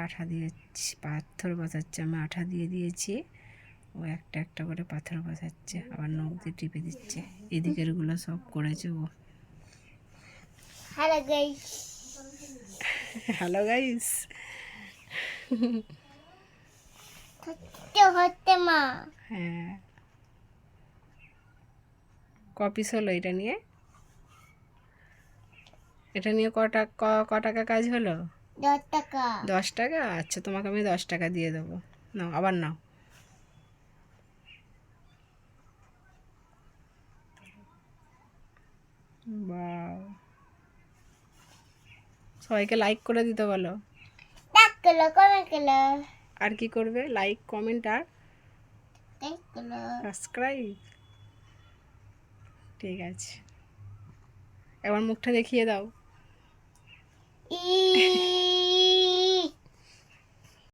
আঠা দিয়েছি, পাথর বসাচ্ছে, আমি আঠা দিয়ে দিয়েছি, ও একটা একটা করে পাথর বসাচ্ছে, আবার নখ দিয়ে টিপে দিচ্ছে। এদিকেরগুলো সব করেছে ও। Hello guys, hello guys. হতে হতে মা হ্যাঁ, কপিস হলো এটা নিয়ে? এটা নিয়ে ক টাকা কাজ হলো? 10 টাকা। 10 টাকা? আচ্ছা, তোমাকে আমি 10 টাকা দিয়ে দেবো। নাও, আবার নাও। বাহ, সবাইকে লাইক করে দিতে বলো। এক কিলো কমে কিলো, আর কি করবে? লাইক, কমেন্ট আর 1 কিলো। সাবস্ক্রাইব। ঠিক আছে, এবার মুখটা দেখিয়ে দাও। ই